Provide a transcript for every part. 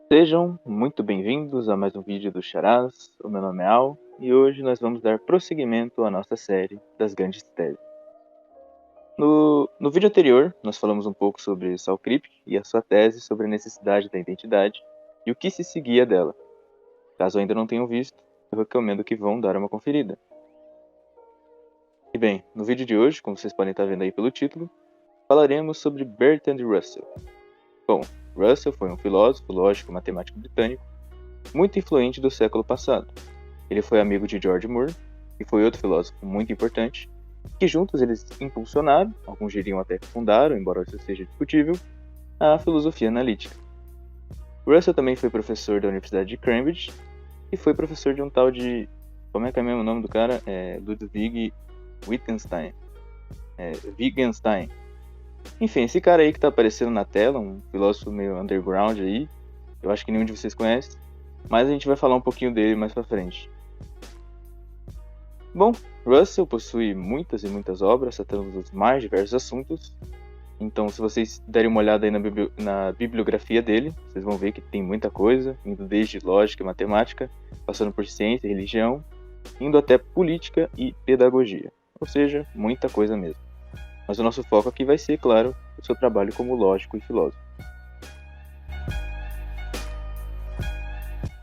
Sejam muito bem-vindos a mais um vídeo do Charás. O meu nome é Al e hoje nós vamos dar prosseguimento à nossa série das grandes teses. No vídeo anterior, nós falamos um pouco sobre Saul Krippke e a sua tese sobre a necessidade da identidade e o que se seguia dela. Caso ainda não tenham visto, eu recomendo que vão dar uma conferida. E bem, no vídeo de hoje, como vocês podem estar vendo aí pelo título, falaremos sobre Bertrand Russell. Bom, Russell foi um filósofo, lógico e matemático britânico muito influente do século passado. Ele foi amigo de George Moore, que foi outro filósofo muito importante, que juntos eles impulsionaram, alguns diriam até fundaram, embora isso seja discutível, a filosofia analítica. Russell também foi professor da Universidade de Cambridge e foi professor de um tal de... como é que é mesmo o nome do cara? Ludwig Wittgenstein. Wittgenstein. Enfim, esse cara aí que tá aparecendo na tela, um filósofo meio underground aí, eu acho que nenhum de vocês conhece, mas a gente vai falar um pouquinho dele mais pra frente. Bom, Russell possui muitas e muitas obras tratando dos mais diversos assuntos, então se vocês derem uma olhada aí na bibliografia dele, vocês vão ver que tem muita coisa, indo desde lógica e matemática, passando por ciência e religião, indo até política e pedagogia, ou seja, muita coisa mesmo. Mas o nosso foco aqui vai ser, claro, o seu trabalho como lógico e filósofo.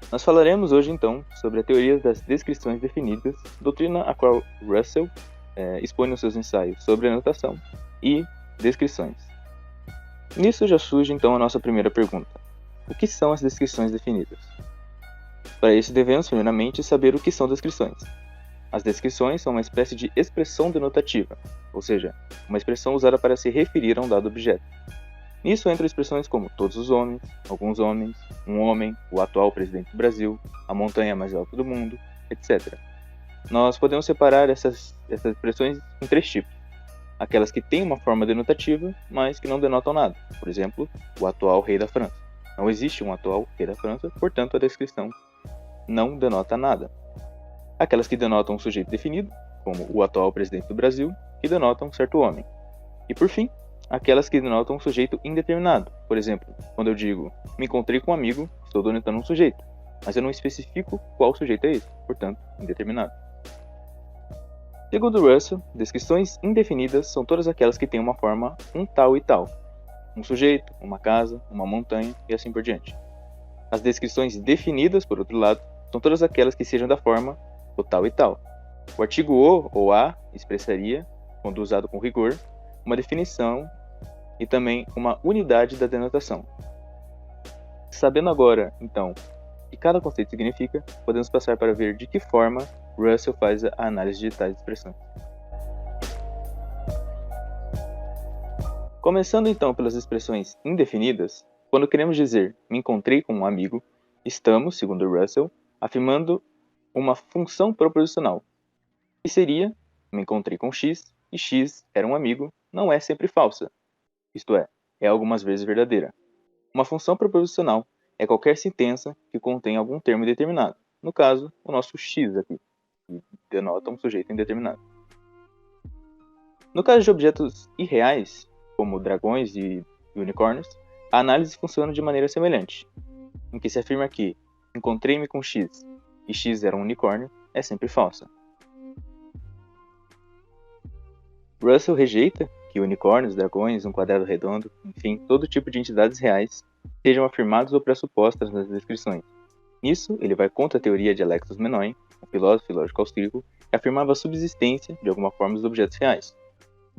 Nós falaremos hoje, então, sobre a teoria das descrições definidas, doutrina a qual Russell expõe nos seus ensaios sobre anotação e descrições. Nisso já surge, então, a nossa primeira pergunta. O que são as descrições definidas? Para isso, devemos, primeiramente, saber o que são descrições. As descrições são uma espécie de expressão denotativa, ou seja, uma expressão usada para se referir a um dado objeto. Nisso entram expressões como todos os homens, alguns homens, um homem, o atual presidente do Brasil, a montanha mais alta do mundo, etc. Nós podemos separar essas expressões em três tipos. Aquelas que têm uma forma denotativa, mas que não denotam nada. Por exemplo, o atual rei da França. Não existe um atual rei da França, portanto a descrição não denota nada. Aquelas que denotam um sujeito definido, como o atual presidente do Brasil, que denotam um certo homem. E por fim, aquelas que denotam um sujeito indeterminado. Por exemplo, quando eu digo, me encontrei com um amigo, estou denotando um sujeito, mas eu não especifico qual sujeito é esse, portanto, indeterminado. Segundo Russell, descrições indefinidas são todas aquelas que têm uma forma um tal e tal. Um sujeito, uma casa, uma montanha e assim por diante. As descrições definidas, por outro lado, são todas aquelas que sejam da forma o tal e tal. O artigo o ou a expressaria, quando usado com rigor, uma definição e também uma unidade da denotação. Sabendo agora, então, o que cada conceito significa, podemos passar para ver de que forma Russell faz a análise de tais expressões. Começando então pelas expressões indefinidas, quando queremos dizer me encontrei com um amigo, estamos, segundo Russell, afirmando uma função proposicional, que seria me encontrei com X e X era um amigo, não é sempre falsa, isto é algumas vezes verdadeira. Uma função proposicional é qualquer sentença que contém algum termo indeterminado, no caso, o nosso X aqui, que denota um sujeito indeterminado. No caso de objetos irreais, como dragões e unicórnios, a análise funciona de maneira semelhante, em que se afirma que encontrei-me com X e X era um unicórnio, é sempre falsa. Russell rejeita que unicórnios, dragões, um quadrado redondo, enfim, todo tipo de entidades reais, sejam afirmadas ou pressupostas nas descrições. Nisso, ele vai contra a teoria de Alexis Menoin, um filósofo e lógico austríaco, que afirmava a subsistência, de alguma forma, dos objetos reais.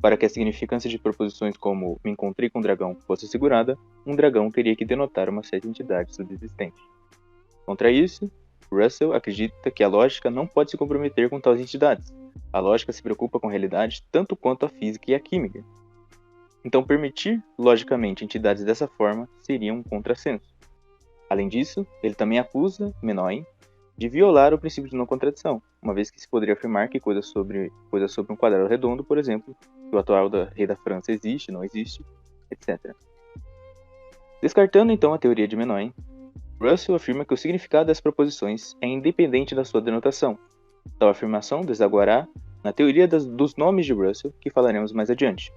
Para que a significância de proposições como me encontrei com um dragão fosse assegurada, um dragão teria que denotar uma certa entidade subsistente. Contra isso, Russell acredita que a lógica não pode se comprometer com tais entidades. A lógica se preocupa com a realidade tanto quanto a física e a química. Então, permitir logicamente entidades dessa forma seria um contrassenso. Além disso, ele também acusa Menoin de violar o princípio de não contradição, uma vez que se poderia afirmar que coisas sobre um quadrado redondo, por exemplo, que o atual rei da França existe, não existe, etc. Descartando então a teoria de Menoin, Russell afirma que o significado das proposições é independente da sua denotação. Tal afirmação desaguará na teoria dos nomes de Russell, que falaremos mais adiante.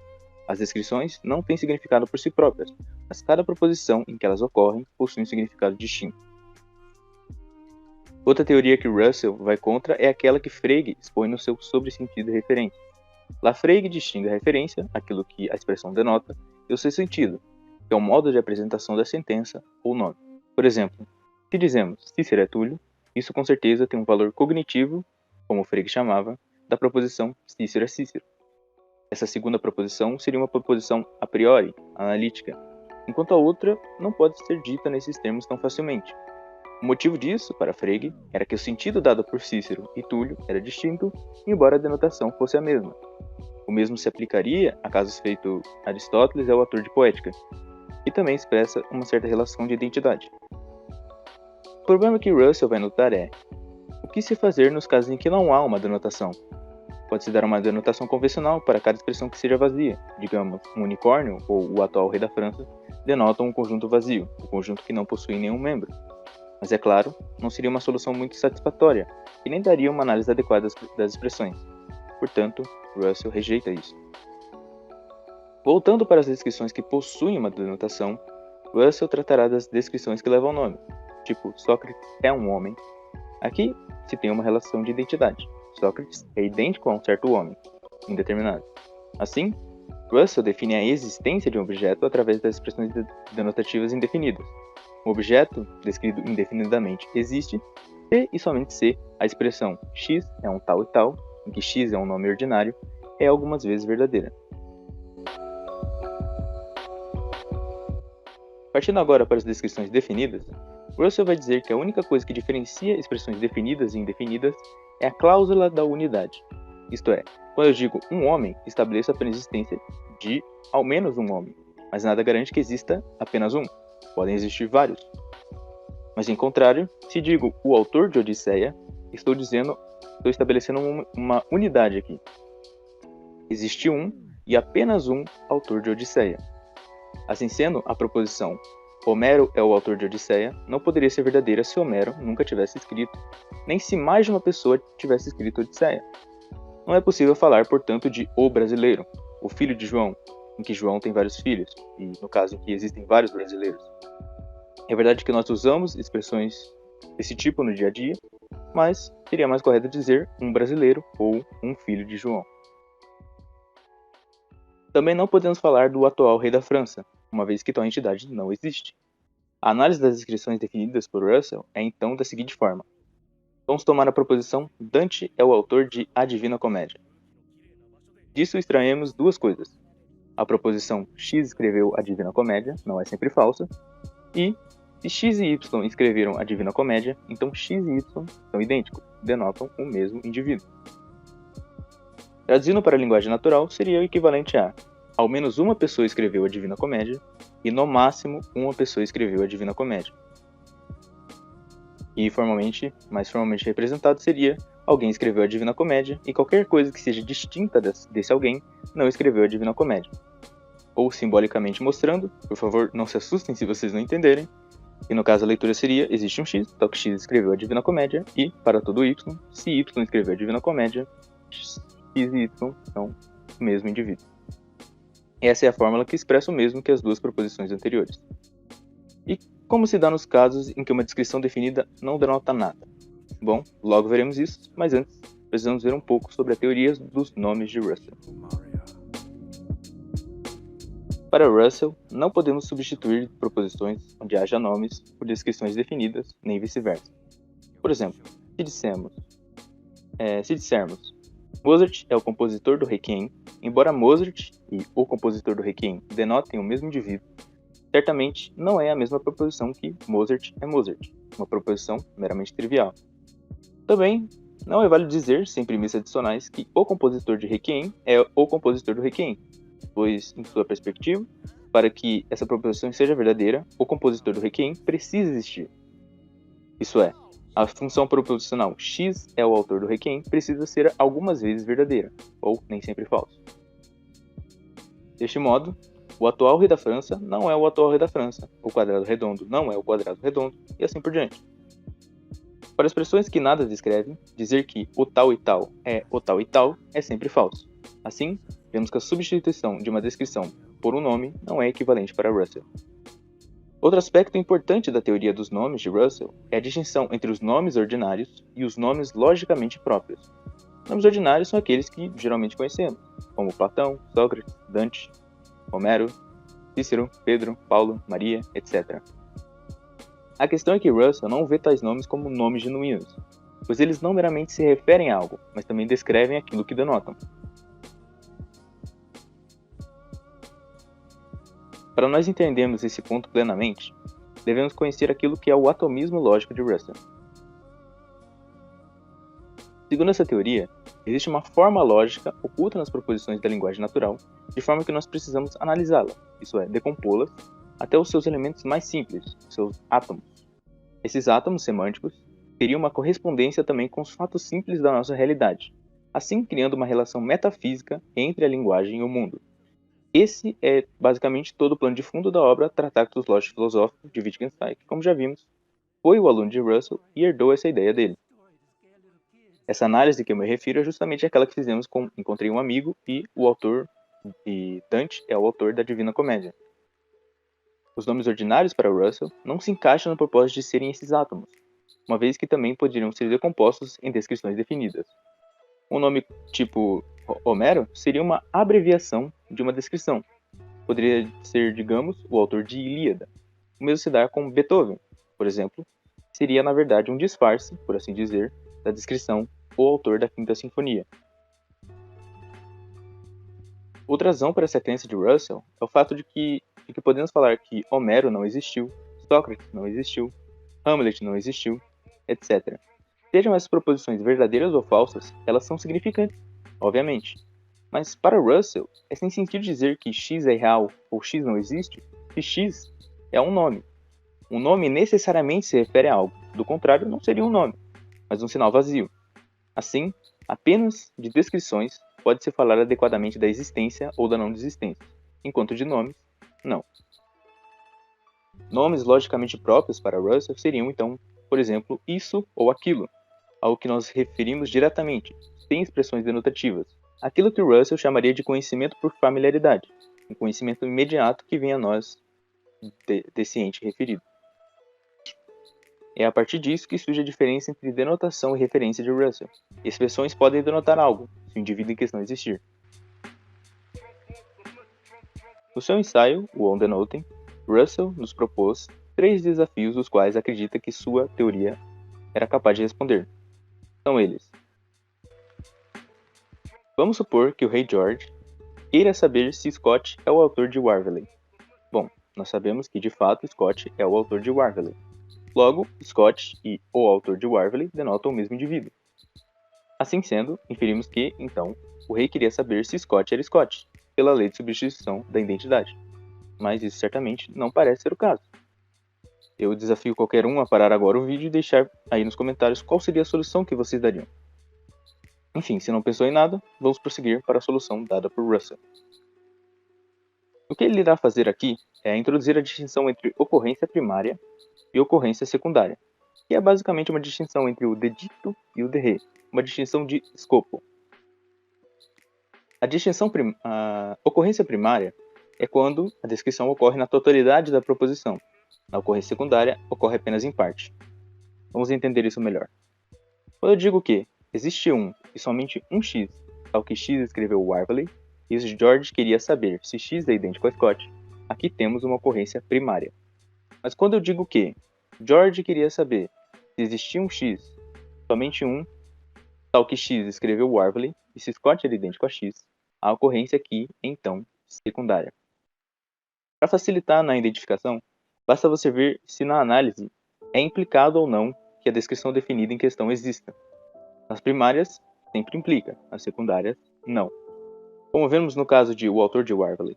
As descrições não têm significado por si próprias, mas cada proposição em que elas ocorrem possui um significado distinto. Outra teoria que Russell vai contra é aquela que Frege expõe no seu sobre-sentido e referência. Lá Frege distingue a referência, aquilo que a expressão denota, e o seu sentido, que é o modo de apresentação da sentença ou nome. Por exemplo, se dizemos Cícero é Túlio, isso com certeza tem um valor cognitivo, como Frege chamava, da proposição Cícero é Cícero. Essa segunda proposição seria uma proposição a priori, analítica, enquanto a outra não pode ser dita nesses termos tão facilmente. O motivo disso, para Frege, era que o sentido dado por Cícero e Túlio era distinto, embora a denotação fosse a mesma. O mesmo se aplicaria a casos feito Aristóteles é o autor de Poética, e também expressa uma certa relação de identidade. O problema que Russell vai notar é o que se fazer nos casos em que não há uma denotação. Pode-se dar uma denotação convencional para cada expressão que seja vazia. Digamos, um unicórnio ou o atual rei da França denotam um conjunto vazio, um conjunto que não possui nenhum membro. Mas, é claro, não seria uma solução muito satisfatória e nem daria uma análise adequada das expressões. Portanto, Russell rejeita isso. Voltando para as descrições que possuem uma denotação, Russell tratará das descrições que levam nome, tipo Sócrates é um homem. Aqui se tem uma relação de identidade. Sócrates é idêntico a um certo homem, indeterminado. Assim, Russell define a existência de um objeto através das expressões denotativas indefinidas. Um objeto, descrito indefinidamente, existe se e somente se a expressão x é um tal e tal, em que x é um nome ordinário, é algumas vezes verdadeira. Partindo agora para as descrições definidas, Russell vai dizer que a única coisa que diferencia expressões definidas e indefinidas é a cláusula da unidade. Isto é, quando eu digo um homem, estabeleço a existência de ao menos um homem, mas nada garante que exista apenas um. Podem existir vários. Mas, em contrário, se digo o autor de Odisseia, estou estabelecendo uma unidade aqui. Existe um e apenas um autor de Odisseia. Assim sendo, a proposição Homero é o autor de Odisseia não poderia ser verdadeira se Homero nunca tivesse escrito, nem se mais de uma pessoa tivesse escrito Odisseia. Não é possível falar, portanto, de o brasileiro, o filho de João, em que João tem vários filhos, e no caso em que existem vários brasileiros. É verdade que nós usamos expressões desse tipo no dia a dia, mas seria mais correto dizer um brasileiro ou um filho de João. Também não podemos falar do atual rei da França, uma vez que tal entidade não existe. A análise das descrições definidas por Russell é então da seguinte forma. Vamos tomar a proposição Dante é o autor de A Divina Comédia. Disso extraemos duas coisas. A proposição X escreveu a Divina Comédia não é sempre falsa, e se X e Y escreveram a Divina Comédia, então X e Y são idênticos, denotam o mesmo indivíduo. Traduzindo para a linguagem natural, seria o equivalente a ao menos uma pessoa escreveu a Divina Comédia e no máximo uma pessoa escreveu a Divina Comédia. E mais formalmente representado seria alguém escreveu a Divina Comédia e qualquer coisa que seja distinta desse alguém não escreveu a Divina Comédia. Ou simbolicamente mostrando, por favor não se assustem se vocês não entenderem, e no caso a leitura seria, existe um X, tal que X escreveu a Divina Comédia, e, para todo Y, se Y escreveu a Divina Comédia, X e Y são o mesmo indivíduo. Essa é a fórmula que expressa o mesmo que as duas proposições anteriores. E como se dá nos casos em que uma descrição definida não denota nada? Bom, logo veremos isso, mas antes precisamos ver um pouco sobre a teoria dos nomes de Russell. Para Russell, não podemos substituir proposições onde haja nomes por descrições definidas, nem vice-versa. Por exemplo, se dissermos Mozart é o compositor do Requiem, embora Mozart e o compositor do Requiem denotem o mesmo indivíduo, certamente não é a mesma proposição que Mozart é Mozart, uma proposição meramente trivial. Também não é válido dizer, sem premissas adicionais, que o compositor de Requiem é o compositor do Requiem, pois, em sua perspectiva, para que essa proposição seja verdadeira, o compositor do Requiem precisa existir. Isso é, a função proposicional X é o autor do Requiem precisa ser algumas vezes verdadeira, ou nem sempre falso. Deste modo, o atual rei da França não é o atual rei da França, o quadrado redondo não é o quadrado redondo, e assim por diante. Para expressões que nada descrevem, dizer que o tal e tal é o tal e tal é sempre falso. Assim, vemos que a substituição de uma descrição por um nome não é equivalente para Russell. Outro aspecto importante da teoria dos nomes de Russell é a distinção entre os nomes ordinários e os nomes logicamente próprios. Nomes ordinários são aqueles que geralmente conhecemos, como Platão, Sócrates, Dante, Homero, Cícero, Pedro, Paulo, Maria, etc. A questão é que Russell não vê tais nomes como nomes genuínos, pois eles não meramente se referem a algo, mas também descrevem aquilo que denotam. Para nós entendermos esse ponto plenamente, devemos conhecer aquilo que é o atomismo lógico de Russell. Segundo essa teoria, existe uma forma lógica oculta nas proposições da linguagem natural, de forma que nós precisamos analisá-la, isso é, decompô-las até os seus elementos mais simples, seus átomos. Esses átomos semânticos teriam uma correspondência também com os fatos simples da nossa realidade, assim criando uma relação metafísica entre a linguagem e o mundo. Esse é basicamente todo o plano de fundo da obra Tratatus Lógico Filosófico de Wittgenstein, que, como já vimos, foi o aluno de Russell e herdou essa ideia dele. Essa análise que eu me refiro é justamente aquela que fizemos com Encontrei um Amigo e o autor, e Dante é o autor da Divina Comédia. Os nomes ordinários para Russell não se encaixam no propósito de serem esses átomos, uma vez que também poderiam ser decompostos em descrições definidas. Um nome tipo Homero seria uma abreviação de uma descrição. Poderia ser, digamos, o autor de Ilíada. O mesmo se dá com Beethoven, por exemplo, seria na verdade um disfarce, por assim dizer, da descrição o autor da Quinta Sinfonia. Outra razão para essa crença de Russell é o fato de que podemos falar que Homero não existiu, Sócrates não existiu, Hamlet não existiu, etc. Sejam essas proposições verdadeiras ou falsas, elas são significantes, obviamente. Mas para Russell, é sem sentido dizer que X é real ou X não existe, se X é um nome. Um nome necessariamente se refere a algo, do contrário não seria um nome, mas um sinal vazio. Assim, apenas de descrições pode-se falar adequadamente da existência ou da não existência, enquanto de nomes, não. Nomes logicamente próprios para Russell seriam, então, por exemplo, isso ou aquilo, ao que nós referimos diretamente, sem expressões denotativas. Aquilo que Russell chamaria de conhecimento por familiaridade, um conhecimento imediato que vem a nós desse ente referido. É a partir disso que surge a diferença entre denotação e referência de Russell. Expressões podem denotar algo, se o indivíduo em questão existir. No seu ensaio, o On the Noten, Russell nos propôs 3 desafios os quais acredita que sua teoria era capaz de responder. São eles. Vamos supor que o rei George queira saber se Scott é o autor de Warvelley. Bom, nós sabemos que de fato Scott é o autor de Warvelley. Logo, Scott e o autor de Warvelley denotam o mesmo indivíduo. Assim sendo, inferimos que, então, o rei queria saber se Scott era Scott, pela lei de substituição da identidade. Mas isso certamente não parece ser o caso. Eu desafio qualquer um a parar agora o vídeo e deixar aí nos comentários qual seria a solução que vocês dariam. Enfim, se não pensou em nada, vamos prosseguir para a solução dada por Russell. O que ele irá fazer aqui é introduzir a distinção entre ocorrência primária e ocorrência secundária, que é basicamente uma distinção entre o de dicto e o de re, uma distinção de escopo. A ocorrência primária é quando a descrição ocorre na totalidade da proposição. Na ocorrência secundária, ocorre apenas em parte. Vamos entender isso melhor. Quando eu digo que existe um e somente um X, tal que X escreveu Warvelley, e George queria saber se X é idêntico a Scott, aqui temos uma ocorrência primária. Mas quando eu digo que George queria saber se existia um X, somente um, tal que X escreveu Warvelley, e se Scott era idêntico a X, a ocorrência aqui é então secundária. Para facilitar na identificação, basta você ver se na análise é implicado ou não que a descrição definida em questão exista. Nas primárias, sempre implica, nas secundárias, não. Como vemos no caso de o autor de Warvelley.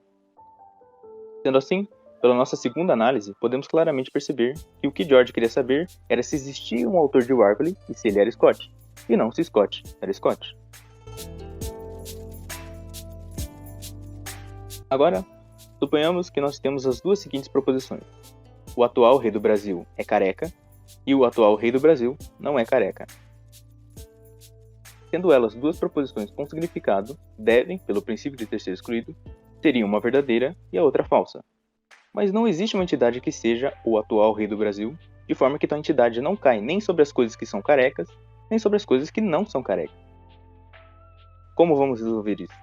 Sendo assim, pela nossa segunda análise, podemos claramente perceber que o que George queria saber era se existia um autor de Warvelley e se ele era Scott, e não se Scott era Scott. Agora, suponhamos que nós temos as duas seguintes proposições. O atual rei do Brasil é careca e o atual rei do Brasil não é careca. Sendo elas duas proposições com significado, devem, pelo princípio de ter sido excluído, seria uma verdadeira e a outra falsa. Mas não existe uma entidade que seja o atual rei do Brasil, de forma que tal entidade não cai nem sobre as coisas que são carecas, nem sobre as coisas que não são carecas. Como vamos resolver isso?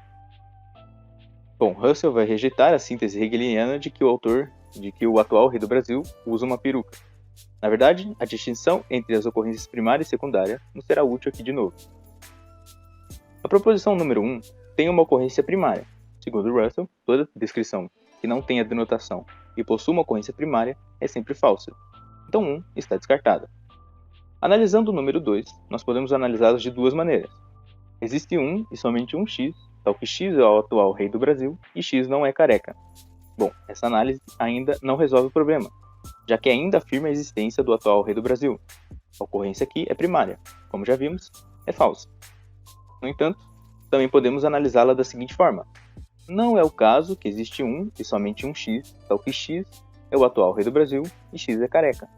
Bom, Russell vai rejeitar a síntese hegeliana de que o atual rei do Brasil usa uma peruca. Na verdade, a distinção entre as ocorrências primária e secundária nos será útil aqui de novo. A proposição número 1 tem uma ocorrência primária. Segundo Russell, toda descrição que não tenha denotação e possua uma ocorrência primária é sempre falsa. Então 1 está descartada. Analisando o número 2, nós podemos analisá-los de duas maneiras. Existe um e somente um x, tal que x é o atual rei do Brasil e x não é careca. Bom, essa análise ainda não resolve o problema, já que ainda afirma a existência do atual rei do Brasil. A ocorrência aqui é primária, como já vimos, é falsa. No entanto, também podemos analisá-la da seguinte forma. Não é o caso que existe um e somente um x, tal que x é o atual rei do Brasil e x é careca.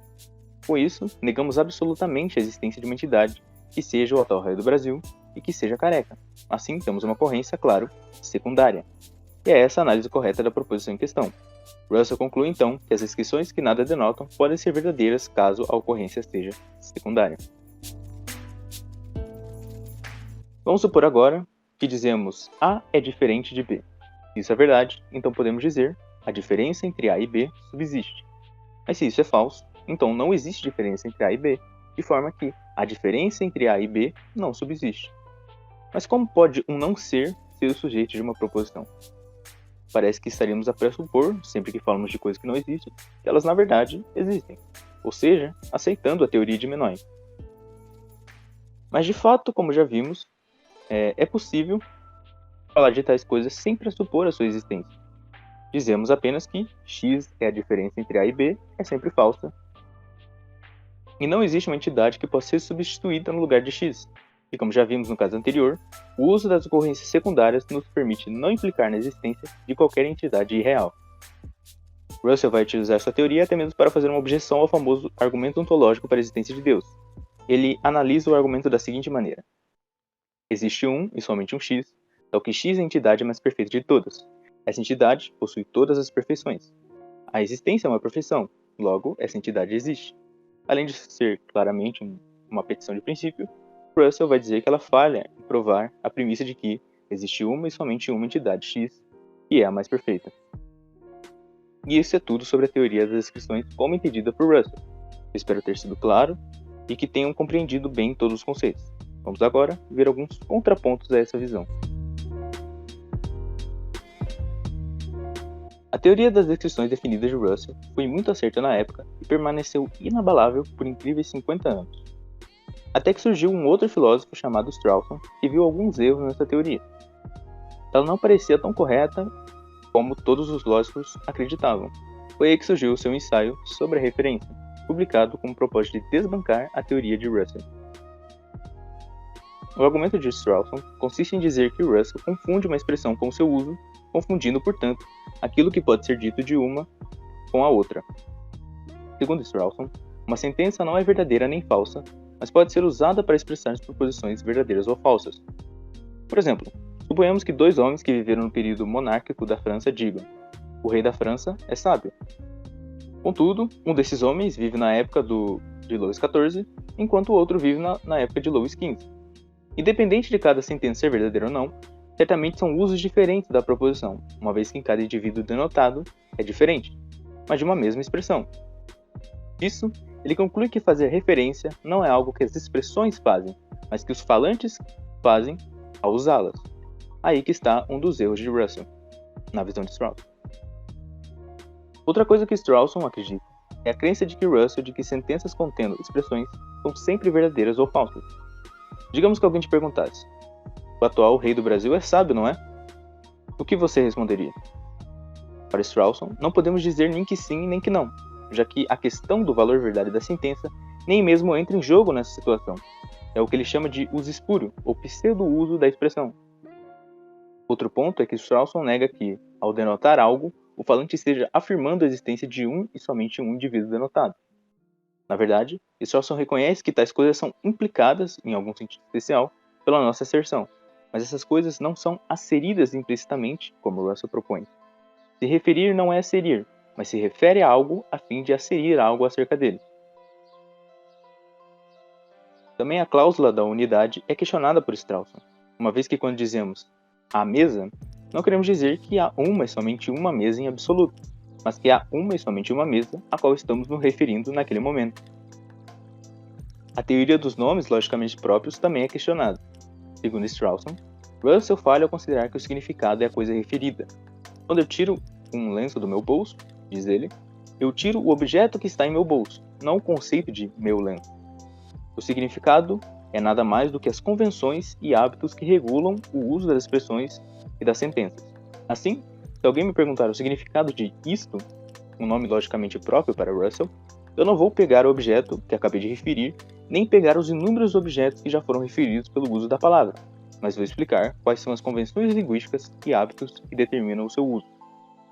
Com isso, negamos absolutamente a existência de uma entidade que seja o atual rei do Brasil e que seja careca. Assim, temos uma ocorrência, claro, secundária. E é essa a análise correta da proposição em questão. Russell conclui então que as descrições que nada denotam podem ser verdadeiras caso a ocorrência seja secundária. Vamos supor agora que dizemos A é diferente de B. Se isso é verdade, então podemos dizer a diferença entre A e B subsiste. Mas se isso é falso, então não existe diferença entre A e B, de forma que a diferença entre A e B não subsiste. Mas como pode um não ser o sujeito de uma proposição? Parece que estaríamos a pressupor, sempre que falamos de coisas que não existem, que elas na verdade existem, ou seja, aceitando a teoria de Menoi. Mas de fato, como já vimos, é possível falar de tais coisas sem pressupor a sua existência. Dizemos apenas que x é a diferença entre A e B, é sempre falsa, e não existe uma entidade que possa ser substituída no lugar de x. E como já vimos no caso anterior, o uso das ocorrências secundárias nos permite não implicar na existência de qualquer entidade irreal. Russell vai utilizar sua teoria até mesmo para fazer uma objeção ao famoso argumento ontológico para a existência de Deus. Ele analisa o argumento da seguinte maneira. Existe um e somente um x, tal que x é a entidade mais perfeita de todas. Essa entidade possui todas as perfeições. A existência é uma perfeição, logo, essa entidade existe. Além de ser claramente uma petição de princípio, Russell vai dizer que ela falha em provar a premissa de que existe uma e somente uma entidade x, que é a mais perfeita. E isso é tudo sobre a teoria das descrições como entendida por Russell. Eu espero ter sido claro e que tenham compreendido bem todos os conceitos. Vamos agora ver alguns contrapontos a essa visão. A teoria das descrições definidas de Russell foi muito acerta na época e permaneceu inabalável por incríveis 50 anos. Até que surgiu um outro filósofo chamado Strawson que viu alguns erros nessa teoria. Ela não parecia tão correta como todos os lógicos acreditavam. Foi aí que surgiu o seu ensaio sobre a referência, publicado com o propósito de desbancar a teoria de Russell. O argumento de Strawson consiste em dizer que Russell confunde uma expressão com seu uso, confundindo, portanto, aquilo que pode ser dito de uma com a outra. Segundo Strawson, uma sentença não é verdadeira nem falsa, mas pode ser usada para expressar as proposições verdadeiras ou falsas. Por exemplo, suponhamos que dois homens que viveram no período monárquico da França digam: o rei da França é sábio. Contudo, um desses homens vive na época de Louis XIV, enquanto o outro vive na época de Louis XV. Independente de cada sentença ser verdadeira ou não, certamente são usos diferentes da proposição, uma vez que em cada indivíduo denotado é diferente, mas de uma mesma expressão. Disso, ele conclui que fazer referência não é algo que as expressões fazem, mas que os falantes fazem ao usá-las. Aí que está um dos erros de Russell, na visão de Strawson. Outra coisa que Strawson acredita é a crença de que Russell de que sentenças contendo expressões são sempre verdadeiras ou falsas. Digamos que alguém te perguntasse: o atual rei do Brasil é sábio, não é? O que você responderia? Para Strawson, não podemos dizer nem que sim nem que não, já que a questão do valor verdade da sentença nem mesmo entra em jogo nessa situação. É o que ele chama de uso espúrio, ou pseudo-uso da expressão. Outro ponto é que Strawson nega que, ao denotar algo, o falante esteja afirmando a existência de um e somente um indivíduo denotado. Na verdade, Strawson reconhece que tais coisas são implicadas, em algum sentido especial, pela nossa asserção. mas essas coisas não são asseridas implicitamente, como Russell propõe. Se referir não é asserir, mas se refere a algo a fim de asserir algo acerca dele. Também a cláusula da unidade é questionada por Strawson, uma vez que quando dizemos a mesa, não queremos dizer que há uma e somente uma mesa em absoluto, mas que há uma e somente uma mesa a qual estamos nos referindo naquele momento. A teoria dos nomes logicamente próprios também é questionada. Segundo Strawson, Russell falha ao considerar que o significado é a coisa referida. Quando eu tiro um lenço do meu bolso, diz ele, eu tiro o objeto que está em meu bolso, não o conceito de meu lenço. O significado é nada mais do que as convenções e hábitos que regulam o uso das expressões e das sentenças. Assim, se alguém me perguntar o significado de isto, um nome logicamente próprio para Russell, eu não vou pegar o objeto que acabei de referir, nem pegar os inúmeros objetos que já foram referidos pelo uso da palavra, mas vou explicar quais são as convenções linguísticas e hábitos que determinam o seu uso.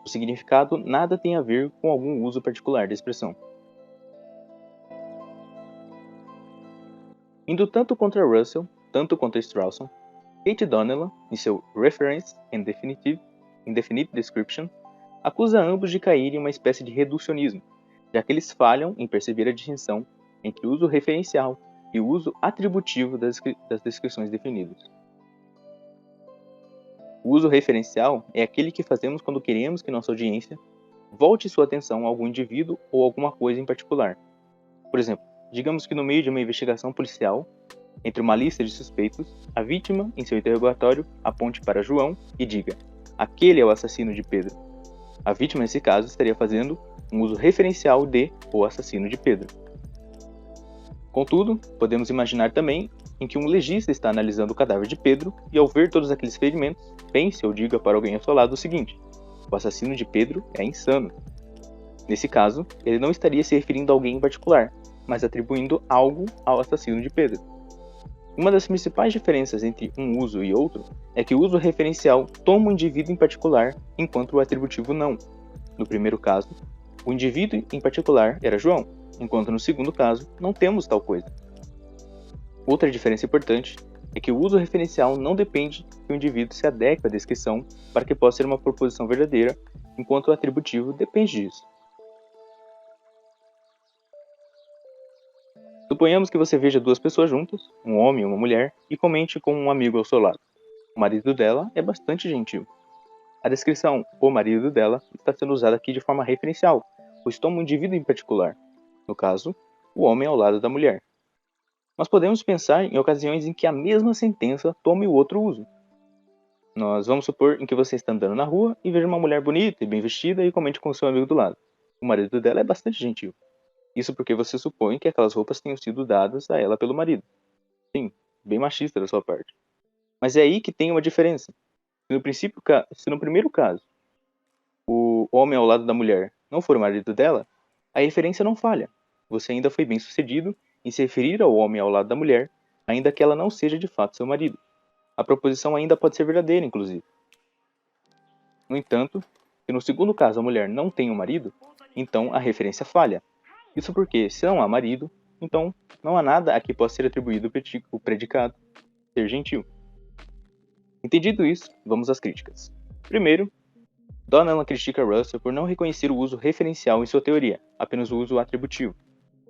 O significado nada tem a ver com algum uso particular da expressão. Indo tanto contra Russell, tanto contra Strawson, Kate Donnellan, em seu Reference and Indefinite Description, acusa ambos de cair em uma espécie de reducionismo, já que eles falham em perceber a distinção entre o uso referencial e o uso atributivo das descrições definidas. O uso referencial é aquele que fazemos quando queremos que nossa audiência volte sua atenção a algum indivíduo ou alguma coisa em particular. Por exemplo, digamos que no meio de uma investigação policial, entre uma lista de suspeitos, a vítima, em seu interrogatório, aponte para João e diga: aquele é o assassino de Pedro. A vítima, nesse caso, estaria fazendo um uso referencial de o assassino de Pedro. Contudo, podemos imaginar também em que um legista está analisando o cadáver de Pedro e, ao ver todos aqueles ferimentos, pense ou diga para alguém ao seu lado o seguinte: o assassino de Pedro é insano. Nesse caso, ele não estaria se referindo a alguém em particular, mas atribuindo algo ao assassino de Pedro. Uma das principais diferenças entre um uso e outro é que o uso referencial toma o indivíduo em particular, enquanto o atributivo não. No primeiro caso, o indivíduo em particular era João, enquanto no segundo caso, não temos tal coisa. Outra diferença importante é que o uso referencial não depende que o indivíduo se adeque à descrição para que possa ser uma proposição verdadeira, enquanto o atributivo depende disso. Suponhamos que você veja duas pessoas juntas, um homem e uma mulher, e comente com um amigo ao seu lado. O marido dela é bastante gentil. A descrição "o marido dela" está sendo usada aqui de forma referencial, pois toma um indivíduo em particular. No caso, o homem ao lado da mulher. Nós podemos pensar em ocasiões em que a mesma sentença tome o outro uso. Nós vamos supor em que você está andando na rua e veja uma mulher bonita e bem vestida e comente com seu amigo do lado. O marido dela é bastante gentil. Isso porque você supõe que aquelas roupas tenham sido dadas a ela pelo marido. Sim, bem machista da sua parte. Mas é aí que tem uma diferença. Se no primeiro caso, o homem ao lado da mulher não for o marido dela, a referência não falha. Você ainda foi bem sucedido em se referir ao homem ao lado da mulher, ainda que ela não seja de fato seu marido. A proposição ainda pode ser verdadeira, inclusive. No entanto, se no segundo caso a mulher não tem um marido, então a referência falha. Isso porque, se não há marido, então não há nada a que possa ser atribuído o predicado ser gentil. Entendido isso, vamos às críticas. Primeiro, Donnellan critica Russell por não reconhecer o uso referencial em sua teoria, apenas o uso atributivo.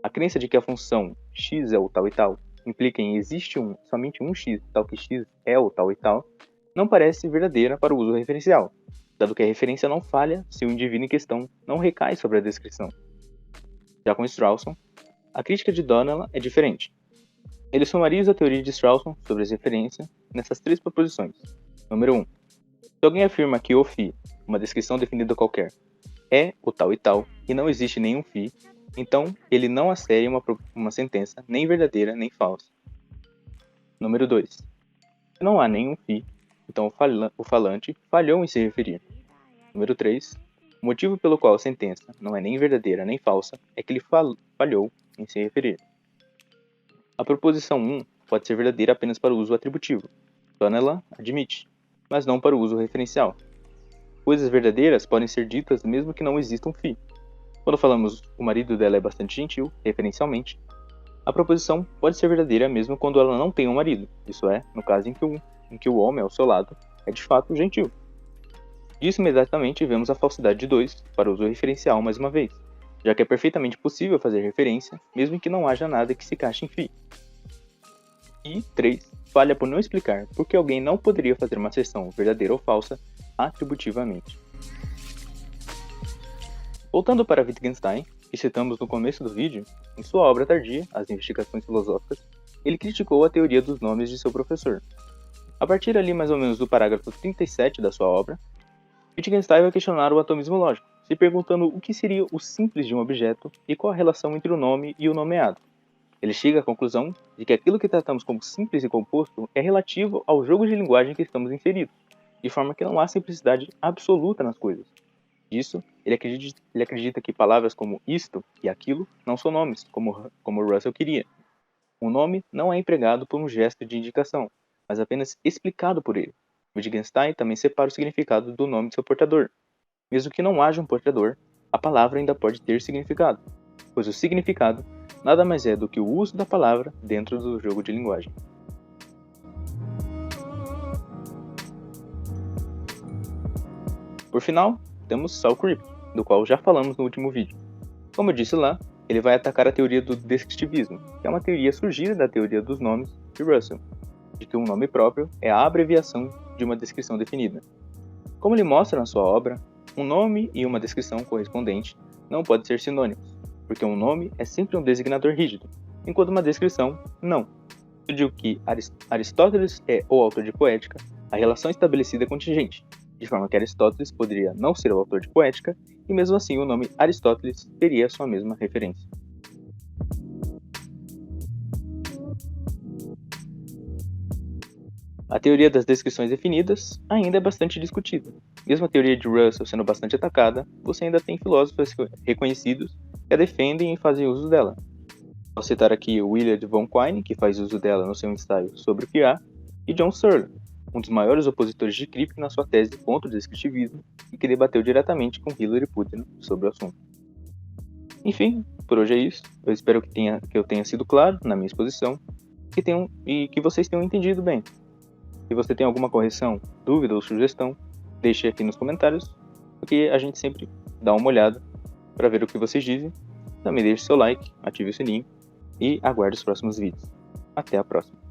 A crença de que a função x é o tal e tal implica em existe somente um x, tal que x é o tal e tal, não parece verdadeira para o uso referencial, dado que a referência não falha se o indivíduo em questão não recai sobre a descrição. Já com Strawson, a crítica de Donnellan é diferente. Ele sumariza a teoria de Strawson sobre as referências nessas três proposições. Número 1. Se alguém afirma que o φ, uma descrição definida qualquer, é o tal e tal, e não existe nenhum φ, então ele não asseria uma sentença nem verdadeira nem falsa. Número 2. Se não há nenhum φ, então o falante falhou em se referir. Número 3. O motivo pelo qual a sentença não é nem verdadeira nem falsa é que ele falhou em se referir. A proposição 1 pode ser verdadeira apenas para o uso atributivo. Donnellan admite, mas não para o uso referencial. Coisas verdadeiras podem ser ditas mesmo que não exista um φ. Quando falamos o marido dela é bastante gentil, referencialmente, a proposição pode ser verdadeira mesmo quando ela não tem um marido, isso é, no caso em que em que o homem ao seu lado é de fato gentil. Disso imediatamente vemos a falsidade de 2 para uso referencial mais uma vez, já que é perfeitamente possível fazer referência, mesmo que não haja nada que se encaixe em phi. E 3 falha por não explicar por que alguém não poderia fazer uma asserção verdadeira ou falsa atributivamente. Voltando para Wittgenstein, que citamos no começo do vídeo, em sua obra tardia, As Investigações Filosóficas, ele criticou a teoria dos nomes de seu professor. A partir ali mais ou menos do parágrafo 37 da sua obra, Wittgenstein vai questionar o atomismo lógico, se perguntando o que seria o simples de um objeto e qual a relação entre o nome e o nomeado. Ele chega à conclusão de que aquilo que tratamos como simples e composto é relativo ao jogo de linguagem que estamos inseridos, de forma que não há simplicidade absoluta nas coisas. Disso, ele acredita que palavras como isto e aquilo não são nomes, como Russell queria. Um nome não é empregado por um gesto de indicação, mas apenas explicado por ele. Wittgenstein também separa o significado do nome de seu portador. Mesmo que não haja um portador, a palavra ainda pode ter significado, pois o significado nada mais é do que o uso da palavra dentro do jogo de linguagem. Por final, temos Saul Cribb, do qual já falamos no último vídeo. Como eu disse lá, ele vai atacar a teoria do descritivismo, que é uma teoria surgida da teoria dos nomes de Russell, de que um nome próprio é a abreviação de uma descrição definida. Como ele mostra na sua obra, um nome e uma descrição correspondente não podem ser sinônimos, porque um nome é sempre um designador rígido, enquanto uma descrição não. Eu digo que Aristóteles é o autor de Poética, a relação estabelecida é contingente, de forma que Aristóteles poderia não ser o autor de Poética, e mesmo assim o nome Aristóteles teria a sua mesma referência. A teoria das descrições definidas ainda é bastante discutida. Mesmo a teoria de Russell sendo bastante atacada, você ainda tem filósofos reconhecidos que a defendem e fazem uso dela. Vou citar aqui Willard von Quine, que faz uso dela no seu ensaio sobre o que há, e John Searle, um dos maiores opositores de Kripke na sua tese contra o descritivismo e que debateu diretamente com Hilary Putnam sobre o assunto. Enfim, por hoje é isso. Eu espero que eu tenha sido claro na minha exposição e que vocês tenham entendido bem. Se você tem alguma correção, dúvida ou sugestão, deixe aqui nos comentários, porque a gente sempre dá uma olhada para ver o que vocês dizem. Também deixe seu like, ative o sininho e aguarde os próximos vídeos. Até a próxima!